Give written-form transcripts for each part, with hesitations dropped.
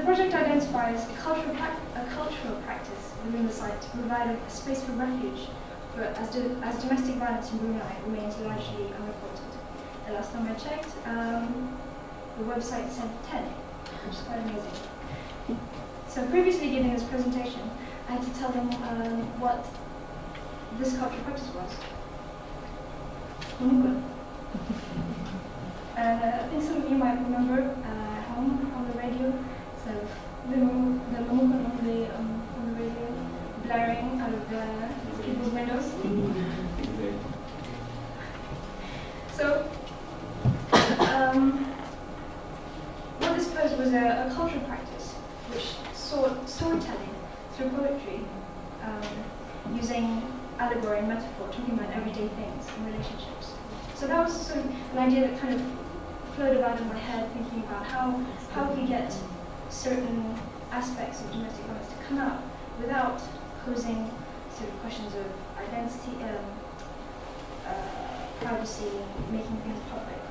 the project identifies a cultural practice within the site to provide a space for refuge as domestic violence in Brunei remains largely unreported. The last time I checked, the website said 10, which is quite amazing. So previously giving this presentation, I had to tell them what this cultural practice was. I think some of you might remember at home on the radio, so the Mamukan on the radio blaring out of people's windows. So, what this posed was a cultural practice which sought storytelling through poetry, using allegory and metaphor, talking about everyday things and relationships. So that was sort of an idea that kind of floated out in my head, thinking about how we get certain aspects of domestic violence to come out without posing sort of questions of identity, privacy, and making things public,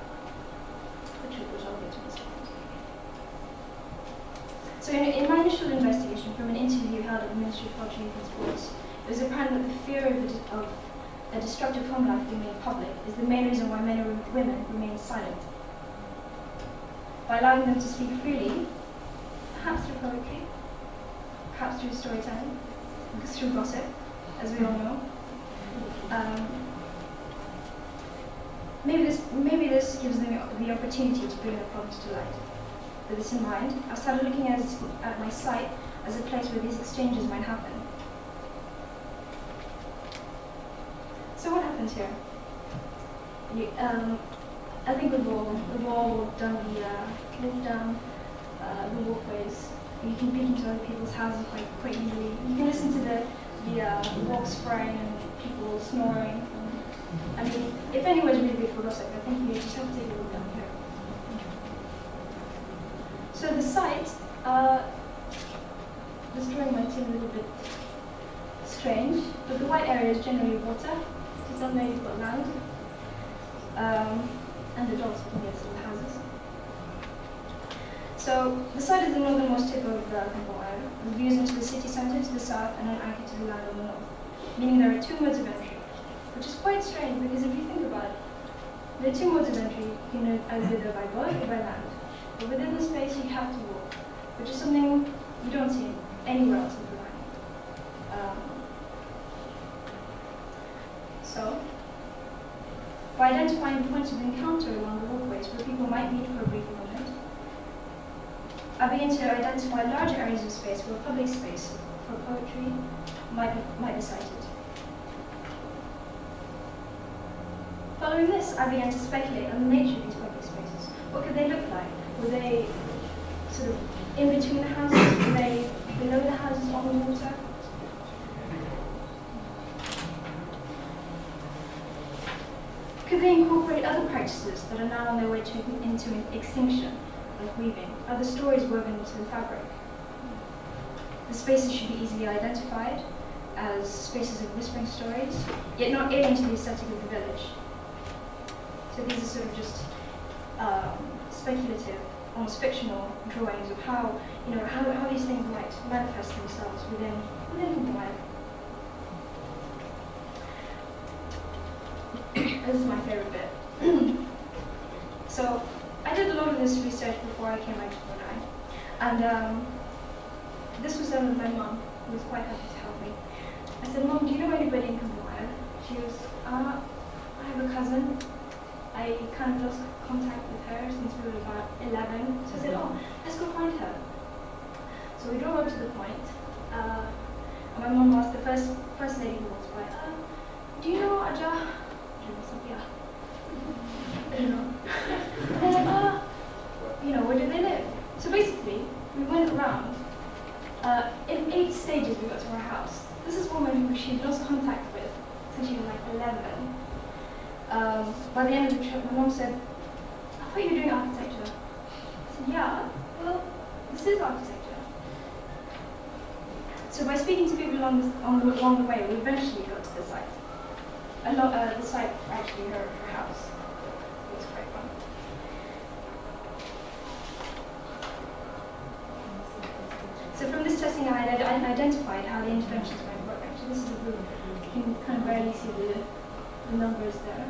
which I'll get to in a second. So in my initial investigation from an interview held at the Ministry of Culture, Youth and Sports, it was apparent that the fear of a destructive home life being made public is the main reason why many women remain silent. By allowing them to speak freely, perhaps through poetry, perhaps through storytelling, through gossip, as we all know. Maybe this gives them the opportunity to bring their problems to light. With this in mind, I started looking at my site as a place where these exchanges might happen. So what happens here? I think we've all done walked down the walkways. You can peek into other people's houses quite easily. You can listen to the walks spraying and people snoring. I mean, if anyone's really good for gossip, I think you just have to take a look down here. So the site, this drawing might seem a little bit strange, but the white area is generally water. So down there you've got land, and the dogs can get to the houses. So the site is the northernmost tip of Kampong Air, with views into the city centre to the south and an anchor to the land on the north, meaning there are two modes of entry, which is quite strange because if you think about it, there are two modes of entry, you know, either by boat or by land. But within the space you have to walk, which is something you don't see anywhere else in Brunei. So, by identifying points of encounter along the walkways where people might meet for a brief moment, I began to identify larger areas of space where public space for poetry might be cited. Following this, I began to speculate on the nature of these public spaces. What could they look like? Were they sort of in between the houses? Were they below the houses on the water? Could they incorporate other practices that are now on their way into extinction, like weaving, other stories woven into the fabric? The spaces should be easily identified as spaces of whispering stories, yet not alien to the aesthetic of the village. So these are sort of just speculative, almost fictional drawings of how these things might manifest themselves within Brunei. This is my favorite bit. So I did a lot of this research before I came out to Brunei, and this was done with my mum, who was quite happy to help me. I said, "Mom, do you know anybody in Brunei?" She goes, "I have a cousin. I kind of lost contact with her since we were about 11. So I said, "Oh, let's go find her." So we drove up to the point, and my mum asked the first lady who walked by, "Do you know Aja?" Yeah. I don't know. And they're like, where do they live? So basically, we went around. In 8 stages we got to her house. This is a woman who she'd lost contact with since she was like 11. By the end of the trip, my mom said, "I thought you were doing architecture." I said, "Yeah, well, this is architecture." So by speaking to people along the way, we eventually got to the site. The site, actually, her house. It was quite fun. testing, I identified how the interventions might work. Actually, this is a blue. You can kind of barely see the numbers there.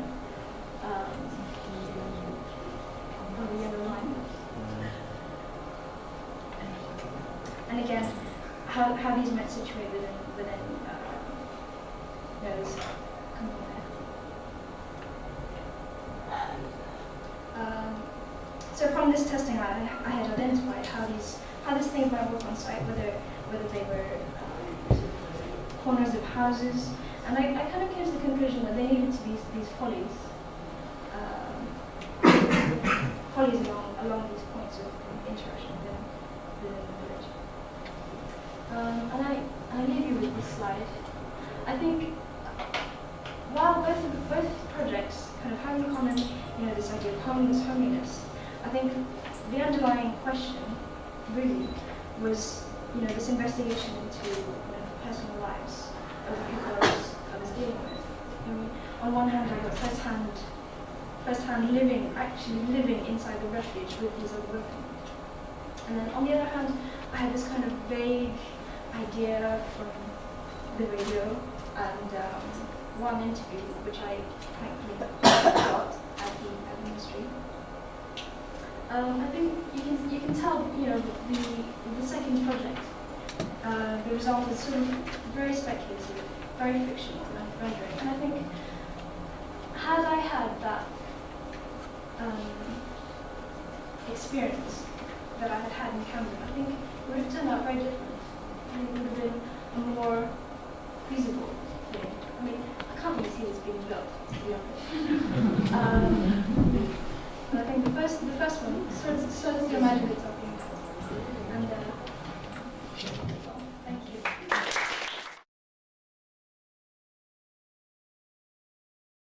On the yellow line. And again, how these might situate within those components. So from this testing, I had identified how these things might work on site, whether they were corners of houses, and I kind of came to the conclusion that they needed to be these follies, along these points of interaction within the village. And I leave you with this slide. I think while both projects kind of have in common, this idea of homeliness, I think the underlying question really was, this investigation into personal lives of the people I was dealing with. On one hand, I got first-hand actually living inside the refuge with these other women. And then on the other hand, I had this kind of vague idea from the radio and one interview, which I thankfully got at the ministry. I think you can tell, the second project, the result is sort of very speculative, very fictional and rendering. And I think, had I had that experience that I had had in Camden, I think it would have turned out very different. I think it would have been a more feasible thing. I mean, I can't really see this being built, to be honest. But I think the first one starts to imagine itself being built. And